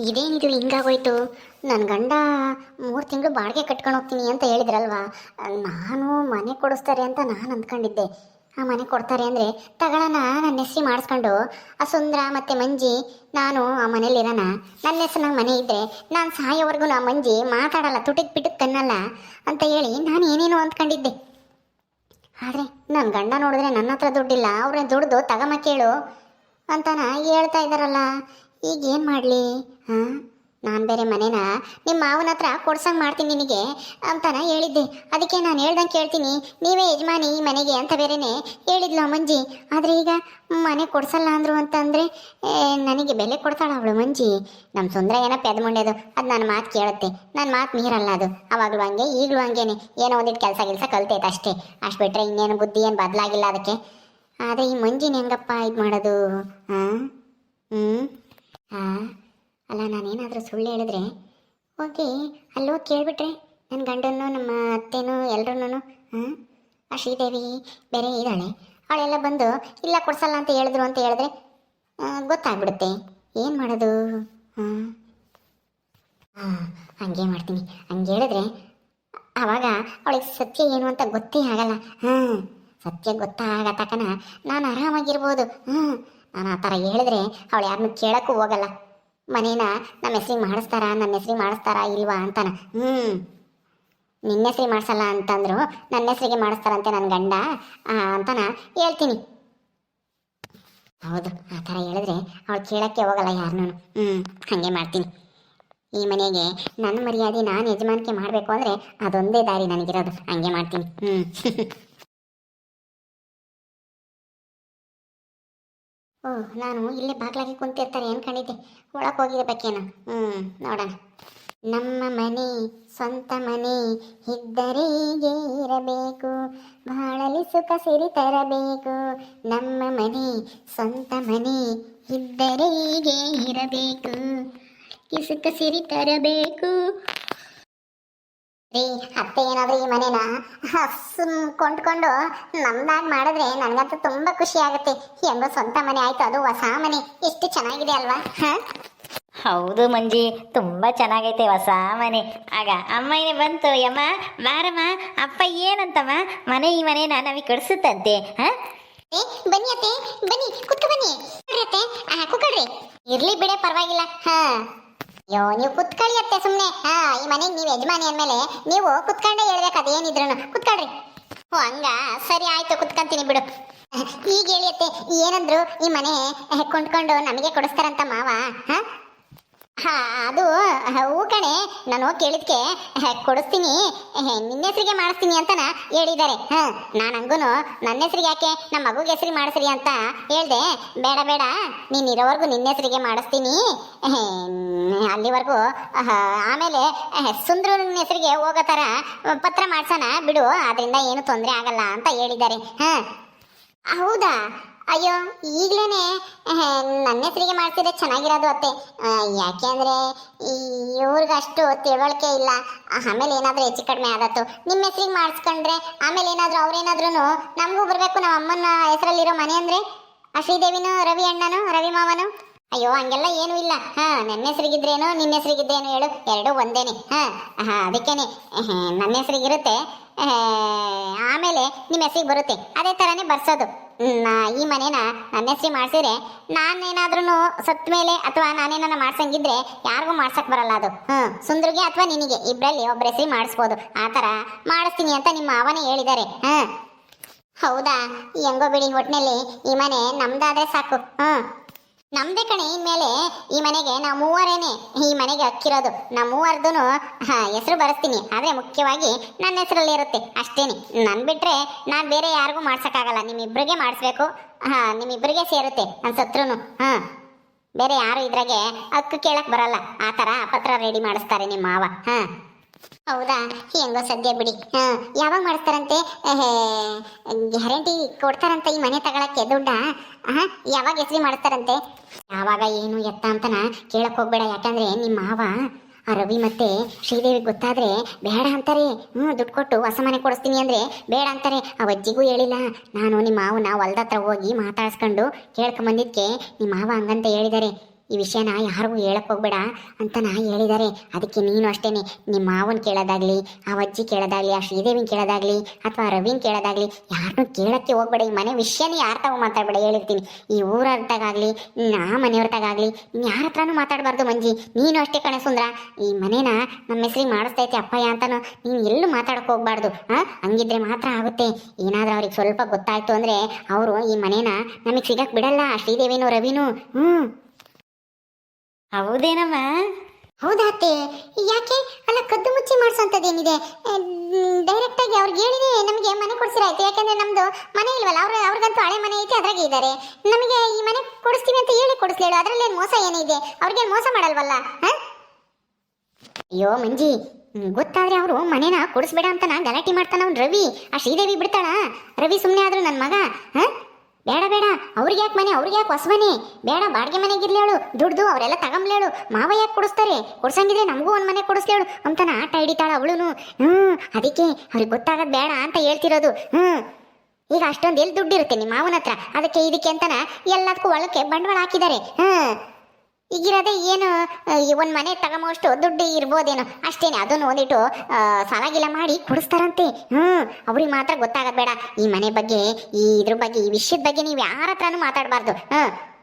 ಇದೇನಿದು ಹಿಂಗಾಗೋಯ್ತು? ನನ್ನ ಗಂಡ 3 ತಿಂಗಳು ಬಾಡಿಗೆ ಕಟ್ಕೊಂಡು ಹೋಗ್ತೀನಿ ಅಂತ ಹೇಳಿದ್ರಲ್ವಾ? ನಾನು ಮನೆ ಕೊಡಿಸ್ತಾರೆ ಅಂತ ನಾನು ಅಂದ್ಕೊಂಡಿದ್ದೆ. ಆ ಮನೆ ಕೊಡ್ತಾರೆ ಅಂದರೆ ತಗೊಳ್ಳೋಣ, ನನ್ನ ಹೆಸ್ರು ಮಾಡಿಸ್ಕೊಂಡು ಆ ಸುಂದ್ರ ಮತ್ತು ಮಂಜಿ ನಾನು ಆ ಮನೇಲಿರೋಣ. ನನ್ನ ಹೆಸ್ರು ಮನೆ ಇದ್ದರೆ ನಾನು ಸಾಯೋವರೆಗೂ ನಾ ಮಂಜಿ ಮಾತಾಡಲ್ಲ, ತುಟಿಗೆ ಪಿಟಕ್ಕೆ ಕನ್ನಲ್ಲ ಅಂತ ಹೇಳಿ ನಾನು ಏನೇನೋ ಅಂದ್ಕೊಂಡಿದ್ದೆ. ಆದರೆ ನನ್ನ ಗಂಡ ನೋಡಿದ್ರೆ ನನ್ನ ಹತ್ರ ದುಡ್ಡಿಲ್ಲ, ಅವ್ರನ್ನ ದುಡ್ದು ತಗಮ ಕೇಳು ಅಂತಾನ ಹೇಳ್ತಾ ಇದ್ದಾರಲ್ಲ. ಈಗೇನು ಮಾಡಲಿ? ಹಾಂ, ನಾನು ಬೇರೆ ಮನೇನ ನಿಮ್ಮ ಮಾವನ ಹತ್ರ ಕೊಡ್ಸಂಗೆ ಮಾಡ್ತೀನಿ ನಿನಗೆ ಅಂತಾನ ಹೇಳಿದ್ದೆ. ಅದಕ್ಕೆ ನಾನು ಹೇಳ್ದಂಗೆ ಕೇಳ್ತೀನಿ, ನೀವೇ ಯಜಮಾನಿ ಈ ಮನೆಗೆ ಅಂತ ಬೇರೆನೇ ಹೇಳಿದ್ಲು ಮಂಜಿ. ಆದರೆ ಈಗ ಮನೆ ಕೊಡ್ಸಲ್ಲ ಅಂದರು ಅಂತಂದರೆ ನನಗೆ ಬೆಲೆ ಕೊಡ್ತಾಳ ಅವಳು ಮಂಜಿ. ನಮ್ಮ ಸುಂದರ ಏನೋ ಪೆದ್ಮುಂಡೆದು, ಅದು ನನ್ನ ಮಾತು ಕೇಳುತ್ತೆ, ನನ್ನ ಮಾತು ಮೀರಲ್ಲ ಅದು. ಅವಾಗಲೂ ಹಂಗೆ ಈಗಲೂ ಹಂಗೇನೆ, ಏನೋ ಒಂದಿಟ್ಟು ಕೆಲಸ ಕಲ್ತೈತೆ ಅಷ್ಟೇ. ಅಷ್ಟು ಬಿಟ್ಟರೆ ಇನ್ನೇನು ಬುದ್ಧಿ ಏನು ಬದಲಾಗಿಲ್ಲ ಅದಕ್ಕೆ. ಆದರೆ ಈ ಮಂಜಿನ ಹೆಂಗಪ್ಪ ಇದು ಮಾಡೋದು? ಹಾಂ ಹಾಂ ಅಲ್ಲ, ನಾನೇನಾದರೂ ಸುಳ್ಳು ಹೇಳಿದ್ರೆ ಹೋಗಿ ಅಲ್ಲೋಗಿ ಕೇಳಿಬಿಟ್ರೆ ನನ್ನ ಗಂಡನ್ನು ನಮ್ಮ ಅತ್ತೆನೂ ಎಲ್ರೂ ಆ ಶ್ರೀದೇವಿ ಬೇರೆ ಇದ್ದಾಳೆ, ಅವಳೆಲ್ಲ ಬಂದು ಇಲ್ಲ ಕೊಡ್ಸಲ್ಲ ಅಂತ ಹೇಳಿದ್ರು ಅಂತ ಹೇಳಿದ್ರೆ ಗೊತ್ತಾಗ್ಬಿಡುತ್ತೆ. ಏನು ಮಾಡೋದು? ಹಾಂ ಹಾಂ ಹಂಗೆ ಮಾಡ್ತೀನಿ. ಹಂಗೆ ಹೇಳಿದ್ರೆ ಆವಾಗ ಅವಳಿಗೆ ಸತ್ಯ ಏನು ಅಂತ ಗೊತ್ತೇ ಆಗಲ್ಲ. ಹಾಂ, ಸತ್ಯ ಗೊತ್ತಾಗ ತಕ್ಕನ ನಾನು ಆರಾಮಾಗಿರ್ಬೋದು. ನಾನು ಆ ಥರ ಹೇಳಿದ್ರೆ ಅವಳು ಯಾರನ್ನೂ ಕೇಳೋಕ್ಕೂ ಹೋಗಲ್ಲ. ಮನೇನ ನಮ್ಮ ಹೆಸ್ರಿಗೆ ಮಾಡಿಸ್ತಾರಾ, ನನ್ನ ಹೆಸ್ರಿಗೆ ಮಾಡಿಸ್ತಾರಾ ಇಲ್ವಾ ಅಂತಾನ. ನಿನ್ನ ಹೆಸ್ರಿಗೆ ಮಾಡಿಸಲ್ಲ ಅಂತಂದ್ರು ನನ್ನ ಹೆಸ್ರಿಗೆ ಮಾಡಿಸ್ತಾರಂತೆ ನನ್ನ ಗಂಡ ಅಂತಾನ ಹೇಳ್ತೀನಿ. ಹೌದು, ಆ ಥರ ಹೇಳಿದ್ರೆ ಅವಳು ಕೇಳೋಕ್ಕೆ ಹೋಗಲ್ಲ ಯಾರನ್ನೂ. ಹಾಗೆ ಮಾಡ್ತೀನಿ. ಈ ಮನೆಗೆ ನನ್ನ ಮರ್ಯಾದೆ ನಾನು ಯಜಮಾನಿಕೆ ಮಾಡಬೇಕು ಅಂದರೆ ಅದೊಂದೇ ದಾರಿ ನನಗಿರೋದು. ಹಂಗೆ ಮಾಡ್ತೀನಿ. ಓಹ್, ನಾನು ಇಲ್ಲೇ ಬಾಗ್ಲಾಗಿ ಕುಂತಿರ್ತಾರೆ ಅನ್ಕೊಂಡಿದ್ದೆ, ಒಳಗೆ ಹೋಗಿದ್ದೆ ಬೇಕೇನು. ನೋಡೋಣ. ನಮ್ಮ ಮನೆ ಸ್ವಂತ ಮನೆ ಇದ್ದರೆ ಹೀಗೆ ಇರಬೇಕು, ಬಾಳಲಿ ಸುಖ ಸಿರಿ ತರಬೇಕು. ನಮ್ಮ ಮನೆ ಸ್ವಂತ ಮನೆ ಇದ್ದರೆ ಹೀಗೆ ಇರಬೇಕು, ಈ ಸುಖ ಸಿರಿ ತರಬೇಕು. ರೀ ಅತ್ತೆ, ಏನಾದರೂ ಈ ಮನೇನ ಕೊಂಡ್ಕೊಂಡು ನಮ್ದಾಗಿ ಮಾಡಿದ್ರೆ ನನಗಂತೂ ತುಂಬ ಖುಷಿ ಆಗುತ್ತೆ. ಹೆಂಗೋ ಸ್ವಂತ ಮನೆ ಆಯಿತು, ಅದು ಹೊಸ ಮನೆ, ಎಷ್ಟು ಚೆನ್ನಾಗಿದೆ ಅಲ್ವಾ? ಹೌದು ಮಂಜಿ, ತುಂಬ ಚೆನ್ನಾಗೈತೆ ಹೊಸ ಮನೆ. ಆಗ ಅಮ್ಮನೇ ಬಂತು, ಯಮ್ಮ ಬಾರಮ್ಮ, ಅಪ್ಪ ಏನಂತಮ್ಮ ಈ ಮನೇನ ನಮಗೆ ಕಡಿಸುತ್ತಂತೆ. ಬನ್ನಿ ಅತ್ತೆ, ಬನ್ನಿ ಕುತ್ಕೊ, ಬನ್ನಿ ಅತ್ತೆ, ಕುತ್ಕೊಳ್ರಿ. ಇರ್ಲಿ ಬಿಡೆ, ಪರವಾಗಿಲ್ಲ. ಅಯ್ಯೋ, ನೀವು ಕುತ್ಕೊಳ್ಳಿ ಅತ್ತೆ ಸುಮ್ಮನೆ. ಈ ಮನೆಗೆ ನೀವು ಯಜಮಾನಿ ಅಂದಮೇಲೆ ನೀವು ಕುತ್ಕೊಂಡೇ ಹೇಳ್ಬೇಕು, ಅದೇನಿದ್ರು ಕುತ್ಕೊಳ್ರಿ. ಹಂಗ ಸರಿ ಆಯ್ತು, ಕುತ್ಕೊಂತೀನಿ ಬಿಡು. ಈಗ ಹೇಳಿ ಅತ್ತೆ, ಏನಂದ್ರು ಈ ಮನೆ ಕೊಂಡ್ಕೊಂಡು ನಮಗೆ ಕೊಡಿಸ್ತಾರಂತ ಮಾವ? ಅದು ಹೂ ಕಣೆ, ನಾನು ಕೇಳಿದ್ಕೆ ಕೊಡಿಸ್ತೀನಿ, ನಿನ್ನ ಹೆಸರಿಗೆ ಮಾಡಿಸ್ತೀನಿ ಅಂತನ ಹೇಳಿದ್ದಾರೆ. ನಾನು ಹಂಗೂ ನನ್ನ ಹೆಸರಿಗೆ ಯಾಕೆ ನಮ್ಮ ಮಗುಗೆ ಹೆಸರಿಗೆ ಮಾಡಿಸ್ರಿ ಅಂತ ಹೇಳ್ದೆ. ಬೇಡ ಬೇಡ, ನೀನು ಇರೋವರೆಗೂ ನಿನ್ನ ಹೆಸರಿಗೆ ಮಾಡಿಸ್ತೀನಿ, ಅಲ್ಲಿವರೆಗೂ ಆಮೇಲೆ ಸುಂದ್ರನ ಹೆಸರಿಗೆ ಹೋಗೋ ಥರ ಪತ್ರ ಮಾಡ್ಸೋಣ ಬಿಡು, ಅದರಿಂದ ಏನು ತೊಂದರೆ ಆಗಲ್ಲ ಅಂತ ಹೇಳಿದ್ದಾರೆ. ಹೌದಾ? ಅಯ್ಯೋ, ಈಗಲೇ ನನ್ನ ಹೆಸರಿಗೆ ಮಾಡ್ತಿದ್ರೆ ಚೆನ್ನಾಗಿರೋದು ಅತ್ತೆ. ಯಾಕೆ ಅಂದರೆ ಇವ್ರಿಗೆ ಅಷ್ಟು ತಿಳುವಳಿಕೆ ಇಲ್ಲ. ಆಮೇಲೆ ಏನಾದರೂ ಹೆಚ್ಚು ಕಡಿಮೆ ಆದತ್ತು ನಿಮ್ಮ ಹೆಸರಿಗೆ ಮಾಡಿಸ್ಕೊಂಡ್ರೆ ಆಮೇಲೆ ಏನಾದರೂ ಅವ್ರೇನಾದ್ರೂ ನಮಗೂ ಬರಬೇಕು. ನಮ್ಮ ಅಮ್ಮನ ಹೆಸರಲ್ಲಿರೋ ಮನೆ ಅಂದರೆ ಆ ಶ್ರೀದೇವಿನೂ ರವಿ ಅಣ್ಣನೂ ರವಿ ಮಾವನು. ಅಯ್ಯೋ, ಹಂಗೆಲ್ಲ ಏನೂ ಇಲ್ಲ. ನನ್ನ ಹೆಸರಿಗಿದ್ರೇನು ನಿನ್ನ ಹೆಸರಿಗಿದ್ರೇನು ಹೇಳು, ಎರಡೂ ಒಂದೇನೆ. ಅದಕ್ಕೇನೆ ನನ್ನ ಹೆಸರಿಗಿರುತ್ತೆ, ಆಮೇಲೆ ನಿಮ್ಮ ಹೆಸರಿಗೆ ಬರುತ್ತೆ, ಅದೇ ಥರನೇ ಬರ್ಸೋದು. ಈ ಮನೇನ ನನ್ನ ಹೆಸರಿಗೆ ಮಾಡಿಸಿದ್ರೆ ನಾನೇನಾದ್ರೂ ಸತ್ತ ಮೇಲೆ ಅಥವಾ ನಾನೇನ ಮಾಡ್ಸಂಗಿದ್ರೆ ಯಾರಿಗೂ ಮಾಡ್ಸಕ್ ಬರಲ್ಲ ಅದು. ಸುಂದ್ರಿಗೆ ಅಥವಾ ನಿನಗೆ ಇಬ್ಬರಲ್ಲಿ ಒಬ್ಬರ ಹೆಸರಿಗೆ ಮಾಡಿಸ್ಬೋದು. ಆ ಥರ ಮಾಡಿಸ್ತೀನಿ ಅಂತ ನಿಮ್ಮ ಅವನೇ ಹೇಳಿದ್ದಾರೆ. ಹೌದಾ? ಹೆಂಗೋ ಬಿಡಿ, ಒಟ್ಟಿನಲ್ಲಿ ಈ ಮನೆ ನಮ್ದಾದ್ರೆ ಸಾಕು. ನಮ್ದೇ ಕಣೆ. ಇನ್ಮೇಲೆ ಈ ಮನೆಗೆ ನಾವು ಮೂವರೇನೆ ಈ ಮನೆಗೆ ಹಕ್ಕಿರೋದು. ನಾವು ಮೂವರ್ದು ಹೆಸರು ಬರೆಸ್ತೀನಿ, ಆದರೆ ಮುಖ್ಯವಾಗಿ ನನ್ನ ಹೆಸರಲ್ಲಿ ಇರುತ್ತೆ ಅಷ್ಟೇನೆ. ನನ್ನ ಬಿಟ್ಟರೆ ನಾನು ಬೇರೆ ಯಾರಿಗೂ ಮಾಡ್ಸೋಕ್ಕಾಗಲ್ಲ, ನಿಮ್ಮಿಬ್ಬರಿಗೆ ಮಾಡಿಸ್ಬೇಕು. ನಿಮ್ಮಿಬ್ಬರಿಗೆ ಸೇರುತ್ತೆ ನನ್ನ ಸತ್ರು. ಬೇರೆ ಯಾರು ಇದ್ರಾಗೆ ಹಕ್ಕು ಕೇಳಕ್ಕೆ ಬರಲ್ಲ. ಆ ಥರ ಪತ್ರ ರೆಡಿ ಮಾಡಿಸ್ತಾರೆ ನಿಮ್ಮ ಮಾವ. ಹೌದಾ? ಹೆಂಗೋ ಸದ್ಯ ಬಿಡಿ. ಯಾವಾಗ ಮಾಡಿಸ್ತಾರಂತೆ? ಗ್ಯಾರಂಟಿ ಕೊಡ್ತಾರಂತ ಈ ಮನೆ ತಗೊಳಕ್ಕೆ ದುಡ್ಡ? ಯಾವಾಗ ಹೆಸರಿ ಮಾಡಿಸ್ತಾರಂತೆ? ಯಾವಾಗ ಏನು ಎತ್ತ ಅಂತನ ಕೇಳಕ್ ಹೋಗ್ಬೇಡ. ಯಾಕಂದ್ರೆ ನಿಮ್ಮ ಮಾವ ಆ ರವಿ ಮತ್ತೆ ಶ್ರೀದೇವಿ ಗೊತ್ತಾದ್ರೆ ಬೇಡ ಅಂತಾರೆ. ದುಡ್ಡು ಕೊಟ್ಟು ಹೊಸ ಮನೆ ಕೊಡಿಸ್ತೀನಿ ಅಂದ್ರೆ ಬೇಡ ಅಂತಾರೆ. ಆ ಅಜ್ಜಿಗೂ ಹೇಳಿಲ್ಲ ನಾನು. ನಿಮ್ಮ ಮಾವನ ಹೊಲ್ದ ಹತ್ರ ಹೋಗಿ ಮಾತಾಡ್ಸ್ಕೊಂಡು ಕೇಳ್ಕೊಂಬಂದಿದ್ಕೆ ನಿಮ್ಮ ಮಾವ ಹಂಗಂತ ಹೇಳಿದ್ದಾರೆ. ಈ ವಿಷಯನ ಯಾರಿಗೂ ಹೇಳಕ್ ಹೋಗ್ಬೇಡ ಅಂತ ಹೇಳಿದ್ದಾರೆ. ಅದಕ್ಕೆ ನೀನು ಅಷ್ಟೇನೆ ನಿಮ್ಮ ಮಾವನ್ ಕೇಳೋದಾಗ್ಲಿ, ಆ ಅಜ್ಜಿ ಕೇಳೋದಾಗ್ಲಿ, ಆ ಶ್ರೀದೇವಿನ ಕೇಳೋದಾಗ್ಲಿ ಅಥವಾ ರವಿನ್ ಕೇಳೋದಾಗ್ಲಿ ಯಾರನ್ನೂ ಕೇಳಕ್ಕೆ ಹೋಗ್ಬೇಡ. ಈ ಮನೆ ವಿಷಯನೇ ಯಾರ ತಾವು ಮಾತಾಡ್ಬೇಡ ಹೇಳಿರ್ತೀನಿ. ಈ ಊರರ್ತಾಗಲಿ ಆ ಮನೆಯವ್ರತಾಗಲಿ ಯಾರ ಹತ್ರನೂ ಮಾತಾಡಬಾರ್ದು ಮಂಜಿ. ನೀನು ಅಷ್ಟೇ ಕಣೆ ಸುಂದ್ರ, ಈ ಮನೇನ ನಮ್ಮ ಹೆಸರಿಗೆ ಮಾಡಿಸ್ತೈತೆ ಅಪ್ಪಯ್ಯ ಅಂತಾನು ನೀನು ಎಲ್ಲೂ ಮಾತಾಡಕ್ಕೆ ಹೋಗ್ಬಾರ್ದು. ಹಂಗಿದ್ರೆ ಮಾತ್ರ ಆಗುತ್ತೆ. ಏನಾದ್ರೂ ಅವ್ರಿಗೆ ಸ್ವಲ್ಪ ಗೊತ್ತಾಯ್ತು ಅಂದ್ರೆ ಅವರು ಈ ಮನೇನ ನಮಗೆ ಸಿಗಕ್ ಬಿಡಲ್ಲ, ಶ್ರೀದೇವಿನೂ ರವಿನೂ. ಹೌದೇನಮ್ಮ? ಹೌದಾತೆ, ಯಾಕೆ ಅಲ್ಲ ಕದ್ದು ಮುಚ್ಚಿ ಮಾಡಿಸೋಂಥದ್ದೇನಿದೆ? ಡೈರೆಕ್ಟ್ ಆಗಿ ಅವ್ರಿಗೆ ಹೇಳಿನೇ ನಮಗೆ ಮನೆ ಕೊಡ್ಸಿರಾಯ್ತು. ಯಾಕಂದ್ರೆ ನಮ್ದು ಮನೆ ಇಲ್ವಲ್ಲ, ಅವ್ರಿಗಂತೂ ಹಳೆ ಮನೆ ಐತೆ, ಅದ್ರಾಗೆ ಇದ್ದಾರೆ. ನಮಗೆ ಈ ಮನೆ ಕೊಡಿಸ್ತೀವಿ ಅಂತ ಹೇಳಿ ಕೊಡಿಸ್ಲೇಳು, ಅದ್ರಲ್ಲೇನು ಮೋಸ ಏನಿದೆ? ಅವ್ರಿಗೇನು ಮೋಸ ಮಾಡಲ್ವಲ್ಲ? ಅಯ್ಯೋ ಮಂಜಿ, ಗೊತ್ತಾದ್ರೆ ಅವರು ಮನೇನ ಕೊಡಿಸ್ಬೇಡ ಅಂತ ಗಲಾಟೆ ಮಾಡ್ತಾನ ಅವ್ನು ರವಿ. ಆ ಶ್ರೀದೇವಿ ಬಿಡ್ತಾಳ? ರವಿ ಸುಮ್ಮನೆ ಆದ್ರು ನನ್ನ ಮಗ. ಬೇಡ ಬೇಡ, ಅವ್ರಿಗೆ ಯಾಕೆ ಮನೆ, ಅವ್ರಿಗೆ ಯಾಕೆ ಹೊಸ ಮನೆ ಬೇಡ, ಬಾಡಿಗೆ ಮನೆಗಿರ್ಲೇಳು, ದುಡ್ದು ಅವರೆಲ್ಲ ತಗೊಂಬ್ಲೇಳು. ಮಾವ ಯಾಕೆ ಕೊಡಿಸ್ತಾರೆ? ಕೊಡ್ಸಂಗಿದ್ರೆ ನಮಗೂ ಒಂದು ಮನೆ ಕೊಡಿಸ್ಲೇಳು ಅಂತಾನ ಆಟ ಹಿಡಿತಾಳ ಅವಳುನು. ಅದಕ್ಕೆ ಅವ್ರಿಗೆ ಗೊತ್ತಾಗದ್ ಬೇಡ ಅಂತ ಹೇಳ್ತಿರೋದು. ಈಗ ಅಷ್ಟೊಂದು ಎಲ್ಲಿ ದುಡ್ಡಿರುತ್ತೆ ನಿಮ್ಮ ಮಾವನ ಹತ್ರ? ಅದಕ್ಕೆ ಇದಕ್ಕೆ ಅಂತಾನ ಎಲ್ಲದಕ್ಕೂ ಒಳಕ್ಕೆ ಬಂಡವಾಳ ಹಾಕಿದ್ದಾರೆ. ಈಗಿರೋದೇ ಏನು ಒಂದು ಮನೆ ತಗೊಂಬಷ್ಟು ದುಡ್ಡು ಇರ್ಬೋದೇನೋ ಅಷ್ಟೇನೆ. ಅದನ್ನು ಒಂದಿಟ್ಟು ಸಾಲಾಗಿಲ್ಲ ಮಾಡಿ ಕೊಡಿಸ್ತಾರಂತೆ. ಅವ್ರಿಗೆ ಮಾತ್ರ ಗೊತ್ತಾಗದ್ ಬೇಡ ಈ ಮನೆ ಬಗ್ಗೆ, ಇದ್ರ ಬಗ್ಗೆ, ಈ ವಿಷಯದ ಬಗ್ಗೆ ನೀವು ಯಾರ ಹತ್ರನೂ ಮಾತಾಡಬಾರ್ದು.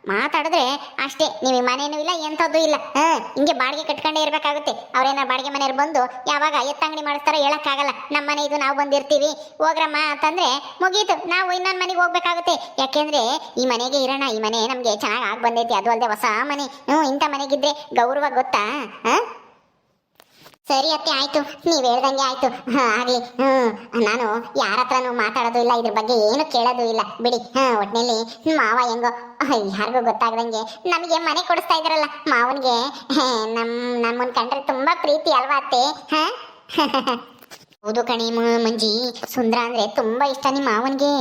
ಮಾತಾಡಿದ್ರೆ ಅಷ್ಟೇ, ನೀವು ಮನೇನೂ ಇಲ್ಲ ಎಂಥದ್ದು ಇಲ್ಲ. ಹಿಂಗೆ ಬಾಡಿಗೆ ಕಟ್ಕೊಂಡೇ ಇರ್ಬೇಕಾಗುತ್ತೆ. ಅವ್ರೇನ ಬಾಡಿಗೆ ಮನೆಯವ್ರು ಬಂದು ಯಾವಾಗ ಎತ್ತಂಗಡಿ ಮಾಡಿಸ್ತಾರೋ ಹೇಳಕ್ಕಾಗಲ್ಲ. ನಮ್ಮ ಮನೆ ಇದು, ನಾವು ಬಂದಿರ್ತೀವಿ ಹೋಗ್ರಮ್ಮ ಅಂತಂದ್ರೆ ಮುಗೀತು, ನಾವು ಇನ್ನೊಂದು ಮನೆಗೆ ಹೋಗ್ಬೇಕಾಗುತ್ತೆ. ಯಾಕೆಂದ್ರೆ ಈ ಮನೆಗೆ ಇರೋಣ, ಈ ಮನೆ ನಮ್ಗೆ ಚೆನ್ನಾಗಿ ಆಗಿ ಬಂದೈತಿ, ಅದು ಅಲ್ಲದೆ ಹೊಸ ಮನೆ. ಇಂಥ ಮನೆಗಿದ್ರೆ ಗೌರವ ಗೊತ್ತಾ? ಸರಿ ಅತ್ತೆ, ಆಯ್ತು, ನೀವು ಹೇಳ್ದಂಗೆ ಆಯ್ತು. ಆಗ್ಲಿ. ನಾನು ಯಾರ ಹತ್ರನೂ ಮಾತಾಡೋದು ಇಲ್ಲ, ಇದ್ರ ಬಗ್ಗೆ ಏನು ಕೇಳೋದು ಇಲ್ಲ ಬಿಡಿ. ಒಟ್ನಲ್ಲಿ ಮಾವ ಹೆಂಗೋ ಯಾರಿಗೂ ಗೊತ್ತಾಗ್ದಂಗೆ ನಮಗೆ ಮನೆ ಕೊಡಿಸ್ತಾ ಇದಾರಲ್ಲ ಮಾವನ್ಗೆ. ನಮ್ಮನ್ ಕಂಡ್ರೆ ತುಂಬಾ ಪ್ರೀತಿ ಅಲ್ವಾ ಅತ್ತೆ? ಹೌದು ಕಣಿ ಮಂಜಿ, ಸುಂದ್ರ ಅಂದ್ರೆ ತುಂಬಾ ಇಷ್ಟ ನಿಮ್ಮ ಮಾವನ್ಗೆ.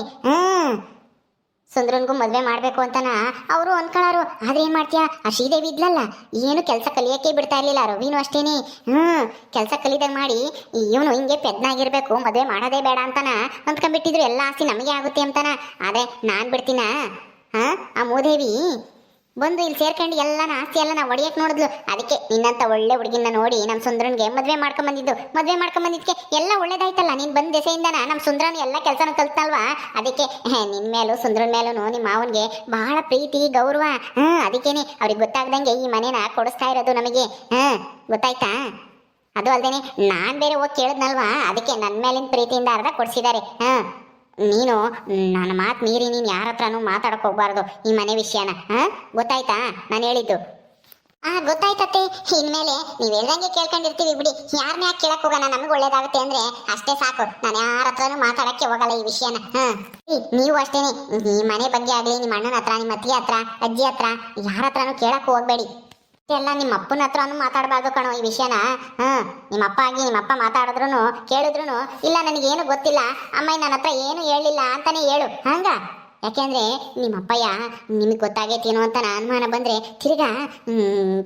ಸುಂದ್ರನ್ಗೂ ಮದ್ವೆ ಮಾಡ್ಬೇಕು ಅಂತನ ಅವರು ಅನ್ಕೊಳ್ಳಾರು. ಆದ್ರೆ ಏನ್ ಮಾಡ್ತೀಯಾ, ಆ ಶ್ರೀದೇವಿ ಇದ್ಲಲ್ಲ, ಏನು ಕೆಲಸ ಕಲಿಯಕ್ಕೆ ಬಿಡ್ತಾ ಇರ್ಲಿಲ್ಲ. ರವಿನೂ ಅಷ್ಟೇನೆ. ಕೆಲಸ ಕಲಿದಾಗ ಮಾಡಿ ಇವನು ಹಿಂಗೆ ಪೆದ್ನಾಗಿರ್ಬೇಕು, ಮದ್ವೆ ಮಾಡೋದೇ ಬೇಡ ಅಂತಾನ ಅಂದ್ಕೊಂಡ್ಬಿಟ್ಟಿದ್ರು. ಎಲ್ಲ ಆಸ್ತಿ ನಮಗೆ ಆಗುತ್ತೆ ಅಂತಾನ. ಆದ್ರೆ ನಾನ್ ಬಿಡ್ತೀನ? ಆ ಮೂದೇವಿ ಬಂದು ಇಲ್ಲಿ ಸೇರ್ಕೊಂಡು ಎಲ್ಲನ ಆಸ್ತಿ ಎಲ್ಲ ನಾವು ಒಡೆಯಕ್ಕೆ ನೋಡಿದ್ಲು. ಅದಕ್ಕೆ ನಿನ್ನಂತ ಒಳ್ಳೆ ಹುಡುಗಿನ ನೋಡಿ ನಮ್ಮ ಸುಂದ್ರನ್ಗೆ ಮದ್ವೆ ಮಾಡ್ಕೊಂಬಂದಿದ್ದು. ಮದ್ವೆ ಮಾಡ್ಕೊಂಬಂದಿದ್ಕೆ ಎಲ್ಲ ಒಳ್ಳೇದಾಯ್ತಲ್ಲ. ನೀನ್ ಬಂದ ದೆಸೆಯಿಂದನ ನಮ್ಮ ಸುಂದ್ರನ್ ಎಲ್ಲ ಕೆಲಸನೂ ಕಲ್ತಲ್ವಾ. ಅದಕ್ಕೆ ನಿನ್ ಮೇಲೂ ಸುಂದ್ರನ್ ಮೇಲೂ ನಿಮ್ಮ ಮಾವನ್ಗೆ ಬಹಳ ಪ್ರೀತಿ ಗೌರವ. ಅದಕ್ಕೇನೆ ಅವ್ರಿಗೆ ಗೊತ್ತಾಗ್ದಂಗೆ ಈ ಮನೇನ ಕೊಡಿಸ್ತಾ ಇರೋದು ನಮಗೆ. ಗೊತ್ತಾಯ್ತಾ? ಅದು ಅಲ್ದೇನೆ ನಾನ್ ಬೇರೆ ಹೋಗಿ ಕೇಳಿದ್ನಲ್ವಾ, ಅದಕ್ಕೆ ನನ್ನ ಮೇಲಿನ ಪ್ರೀತಿಯಿಂದ ಅರ್ಧ ಕೊಡ್ಸಿದ್ದಾರೆ. ನೀನು ನನ್ನ ಮಾತು ಮೀರಿ ನೀನು ಯಾರ ಹತ್ರನೂ ಮಾತಾಡಕ್ ಹೋಗ್ಬಾರ್ದು ಈ ಮನೆ ವಿಷಯನ. ಗೊತ್ತಾಯ್ತಾ ನಾನು ಹೇಳಿದ್ದು? ಗೊತ್ತಾಯ್ತತ್ತೆ. ಇನ್ಮೇಲೆ ನೀವ್ ಹೇಳ್ದಂಗೆ ಕೇಳ್ಕೊಂಡಿರ್ತೀವಿ ಬಿಡಿ. ಯಾರನ್ನ ಯಾಕೆ ಕೇಳಕ್ ಹೋಗೋಣ, ನಮ್ಗೆ ಒಳ್ಳೇದಾಗುತ್ತೆ ಅಂದ್ರೆ ಅಷ್ಟೇ ಸಾಕು. ನಾನು ಯಾರ ಹತ್ರನೂ ಮಾತಾಡಕ್ಕೆ ಹೋಗಲ್ಲ ಈ ವಿಷಯನ. ನೀವು ಅಷ್ಟೇನೆ, ಈ ಮನೆ ಬಗ್ಗೆ ಆಗ್ಲಿ, ನಿಮ್ಮ ಅಣ್ಣನ ಹತ್ರ, ನಿಮ್ಮ ಅತ್ತಿಗೆ ಹತ್ರ, ಅಜ್ಜಿ ಹತ್ರ ಯಾರ ಹತ್ರನೂ ಕೇಳಕ್ ಹೋಗ್ಬೇಡಿ. ಎಲ್ಲ ನಿಮ್ಮ ಅಪ್ಪನ ಹತ್ರನೂ ಮಾತಾಡಬಾರ್ದು ಕಣೋ ಈ ವಿಷಯನ. ನಿಮ್ಮ ಅಪ್ಪ ಆಗಿ ನಿಮ್ಮ ಅಪ್ಪ ಮಾತಾಡಿದ್ರು ಕೇಳಿದ್ರು ಇಲ್ಲ ನನಗೇನು ಗೊತ್ತಿಲ್ಲ ಅಮ್ಮ, ನನ್ನ ಹತ್ರ ಏನು ಹೇಳಿಲ್ಲ ಅಂತಾನೆ ಹೇಳು. ಹಂಗ ಯಾಕೆಂದ್ರೆ ನಿಮ್ಮ ಅಪ್ಪಯ್ಯ ನಿಮಗೆ ಗೊತ್ತಾಗೈತೇನೋ ಅಂತ ಅನುಮಾನ ಬಂದ್ರೆ ತಿರ್ಗಾ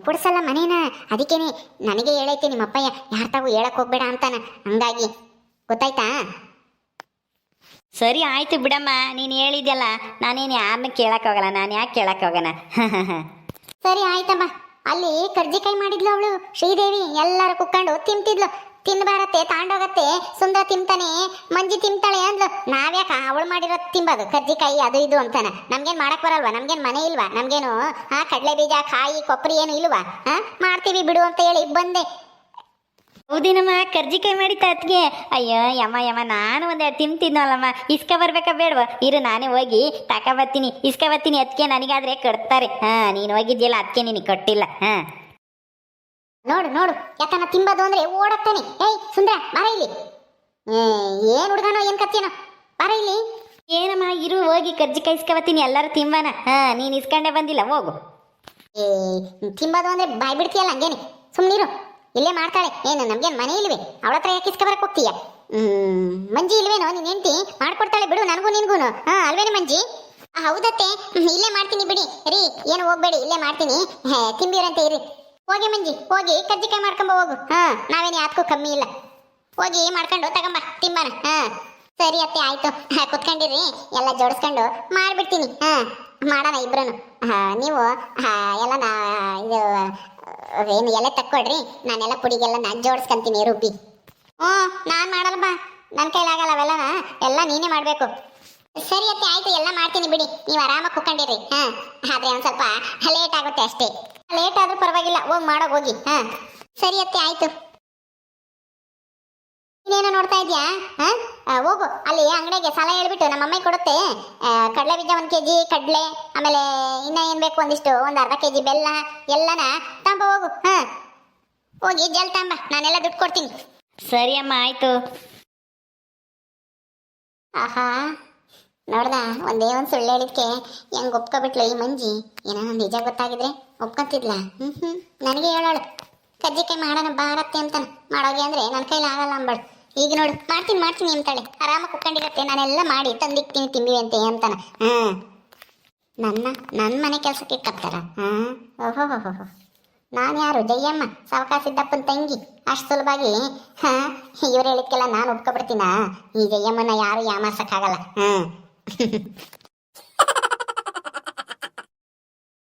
ಕೊಡ್ಸಲ್ಲ ಮನೇನ. ಅದಕ್ಕೇನೆ ನನಗೆ ಹೇಳೈತೆ ನಿಮ್ಮ ಅಪ್ಪಯ್ಯ ಯಾರ ತಾವು ಹೇಳಕ್ ಹೋಗ್ಬೇಡ ಅಂತಾನ. ಹಂಗಾಗಿ ಗೊತ್ತಾಯ್ತಾ? ಸರಿ ಆಯ್ತು ಬಿಡಮ್ಮ, ನೀನು ಹೇಳಿದ್ಯಲ್ಲ, ನಾನೇನು ಯಾರನ್ನ ಕೇಳಕ್ ಹೋಗಲ್ಲ. ನಾನು ಯಾಕೆ ಕೇಳಕ್ ಹೋಗೋಣ? ಸರಿ ಆಯ್ತಮ್ಮ. ಅಲ್ಲಿ ಕರ್ಜಿಕಾಯಿ ಮಾಡಿದ್ಲು ಅವಳು ಶ್ರೀದೇವಿ, ಎಲ್ಲರೂ ಕುಕ್ಕೊಂಡು ತಿಂತಿದ್ಲು. ತಿನ್ಬಾರತ್ತೆ, ತಾಂಡೋಗತ್ತೆ, ಸುಂದರ ತಿಂತಾನೆ, ಮಂಜಿ ತಿಂತಾಳೆ ಅಂದ್ಲು. ನಾವ್ಯಾಕ ಅವಳು ಮಾಡಿರೋ ತಿಂಬದು ಕರ್ಜಿಕಾಯಿ ಅದು ಇದು ಅಂತಾನ? ನಮ್ಗೇನ್ ಮಾಡಕ್ ಬರಲ್ವಾ? ನಮ್ಗೇನ್ ಮನೆ ಇಲ್ವಾ? ನಮ್ಗೇನು ಕಡಲೆ ಬೀಜ ಕಾಯಿ ಕೊಬ್ಬರಿ ಏನು ಇಲ್ವಾ? ಮಾಡ್ತೀವಿ ಬಿಡು ಅಂತ ಹೇಳಿ ಬಂದೆ. ಹೌದೇನಮ್ಮ, ಕರ್ಜಿಕಾಯಿ ಮಾಡಿತ್ತ ಅತ್ತಿಗೆ? ಅಯ್ಯೋ ಯಮ್ಮ ನಾನು ಒಂದೆರಡು ತಿಂತಿದ್ನಲ್ಲಮ್ಮ. ಇಸ್ಕ ಬರ್ಬೇಕಾ ಬೇಡವ? ಇರು ನಾನೇ ಹೋಗಿ ತಗೊಬರ್ತೀನಿ, ಇಸ್ಕ ಬರ್ತೀನಿ. ಅದಕ್ಕೆ ನನಗಾದ್ರೆ ಕಟ್ತಾರೆ. ನೀನು ಹೋಗಿದ್ಯಲ್ಲ ಅದಕ್ಕೆ ನಿನಗೆ ಕೊಟ್ಟಿಲ್ಲ. ನೋಡು ನೋಡು, ಯಾಕನ ತಿಂಬದು ಅಂದ್ರೆ ಓಡತ್ತಾನೆ. ಏಯ್ ಸುಂದ್ರ ಬರ ಇಲ್ಲಿ. ಏನ್ ಹುಡುಗನೋ ಏನ್ ಕತ್ತೇನೋ, ಬರ ಇಲ್ಲಿ. ಏನಮ್ಮ, ಇರು ಹೋಗಿ ಕರ್ಜಿಕಾಯಿ ಇಸ್ಕೊಬತ್ತೀನಿ, ಎಲ್ಲರೂ ತಿಂಬಾನ. ನೀನು ಇಸ್ಕೊಂಡೆ ಬಂದಿಲ್ಲ, ಹೋಗು. ತಿಂಬದು ಅಂದ್ರೆ ಬಾಯ್ ಬಿಡ್ತೀಯಲ್ಲ, ಹಂಗೇನೆ ಸುಮ್ನಿರು. ಇಲ್ಲೇ ಮಾಡ್ತಾಳೆ. ಏನು ನಮ್ಗೇನು ಮನೆ ಇಲ್ವೇ? ಅವಳ ಹತ್ರ ಯಾಕೆ ಇಸ್ಕೊಬರಕ್ ಹೋಗ್ತೀಯ? ಮಂಜಿ ಇಲ್ವೇನೋ ನೀನ್ ಹೆಂಡ್ತಿ? ಮಾಡ್ಕೊಡ್ತಾಳೆ ಬಿಡು, ನನಗೂ ನಿನ್ಗೂನು. ಅಲ್ವೇನೆ ಮಂಜಿ? ಹೌದತ್ತೆ, ಇಲ್ಲೇ ಮಾಡ್ತೀನಿ ಬಿಡಿ. ರೀ ಏನು ಹೋಗ್ಬೇಡಿ, ಇಲ್ಲೇ ಮಾಡ್ತೀನಿ, ತಿಂಬೀರಂತೆ ಇರಿ. ಹೋಗಿ ಮಂಜಿ, ಹೋಗಿ ಕರ್ಜಿಕಾಯಿ ಮಾಡ್ಕೊಂಬ ಹೋಗು. ನಾವೇನು ಯಾತ್ಗೂ ಕಮ್ಮಿ ಇಲ್ಲ. ಹೋಗಿ ಮಾಡ್ಕೊಂಡು ತಗೊಂಬ ತಿಂಬಾನ. ಸರಿ ಅತ್ತೆ ಆಯ್ತು, ಕುತ್ಕೊಂಡಿರಿ, ಎಲ್ಲ ಜೋಡಿಸ್ಕೊಂಡು ಮಾಡ್ಬಿಡ್ತೀನಿ. ಮಾಡೋಣ ಇಬ್ರು. ನೀವು ಎಲ್ಲ ಇದು ಏನು ಎಲೆ ತಕ್ಕೊಡ್ರಿ, ನಾನೆಲ್ಲ ಪುಡಿಗೆಲ್ಲ ನಾನು ಜೋಡಿಸ್ಕೊಂತೀನಿ ರುಬ್ಬಿ. ನಾನು ಮಾಡಲ್ಲ ಬಾ, ನನ್ನ ಕೈಲಾಗಲ್ಲ ಅವೆಲ್ಲನ, ಎಲ್ಲ ನೀನೇ ಮಾಡಬೇಕು. ಸರಿ ಅತ್ತೆ ಆಯ್ತು, ಎಲ್ಲ ಮಾಡ್ತೀನಿ ಬಿಡಿ, ನೀವು ಆರಾಮಾಗಿ ಕುತ್ಕೊಂಡಿರಿ. ಆದ್ರೆ ಒಂದು ಸ್ವಲ್ಪ ಲೇಟ್ ಆಗುತ್ತೆ ಅಷ್ಟೇ. ಲೇಟ್ ಆದ್ರೂ ಪರವಾಗಿಲ್ಲ, ಹೋಗಿ ಮಾಡೋಗಿ ಹೋಗಿ. ಸರಿ ಅತ್ತೆ ಆಯ್ತು. ನೀನೇನೋ ನೋಡ್ತಾ ಇದೆಯಾ? ಹೋಗು ಅಲ್ಲಿ ಅಂಗಡಿಗೆ ಸಾಲ ಹೇಳ್ಬಿಟ್ಟು ನಮ್ಮ ಅಮ್ಮ ಕೊಡುತ್ತೆ. ಕಡಲೆ ಬೀಜ 1 kg ಕಡಲೆ, ಆಮೇಲೆ ಇನ್ನ ಏನ್ ಬೇಕು ಒಂದಿಷ್ಟು, ಒಂದು ಅರ್ಧ kg ಬೆಲ್ಲ ಎಲ್ಲನ ತಂಬ ಹೋಗು. ಹೋಗಿ ಜಲ್ ತಂಬ, ನಾನೆಲ್ಲ ದುಡ್ಡು ಕೊಡ್ತೀನಿ. ಸರಿ ಅಮ್ಮ ಆಯ್ತು. ಆಹಾ, ನೋಡ್ದ ಒಂದೇ ಒಂದು ಸುಳ್ಳು ಹೇಳಿದ್ಕೆ ಹೆಂಗ್ ಒಪ್ಕೊಬಿಟ್ಲು ಈ ಮಂಜಿ. ಏನೋ ನಿಜ ಗೊತ್ತಾಗಿದ್ರೆ ಒಪ್ಕೊಂತಿದ್ಲ. ನನಗೆ ಹೇಳೋಳು ಕಜ್ಜಿಕಾಯಿ ಮಾಡೋಣ ಬಾರತ್ತೆ ಅಂತಾನೆ, ಮಾಡೋಗೆ ಅಂದ್ರೆ ನನ್ನ ಕೈಲಿ ಆಗಲ್ಲ ಅಂಬಳು. ಈಗ ನೋಡು ಮಾಡ್ತೀನಿ ಅಂತಾಳೆ, ಆರಾಮಾಗಿ ಕುತ್ಕೊಂಡಿರತ್ತೆ, ನಾನೆಲ್ಲ ಮಾಡಿ ತಂದಿಕ್ತೀನಿ ತಿಂಬಿ ಅಂತಾನೆ. ನನ್ನ ಮನೆ ಕೆಲಸಕ್ಕೆ ಕತ್ತಾರ. ಓಹೋ, ನಾನು ಯಾರು? ಜಯಮ್ಮ, ಸಾವಕಾಶ ಸಿದ್ದಪ್ಪನ ತಂಗಿ. ಅಷ್ಟು ಸುಲಭಾಗಿ ಇವ್ರು ಹೇಳಿದ್ಕೆಲ್ಲ ನಾನು ಒಪ್ಕೊಬಿಡ್ತೀನ? ಈ ಜಯಮ್ಮನ ಯಾರು ಯಾಮಾರ್ಸಕ್ಕಾಗಲ್ಲ.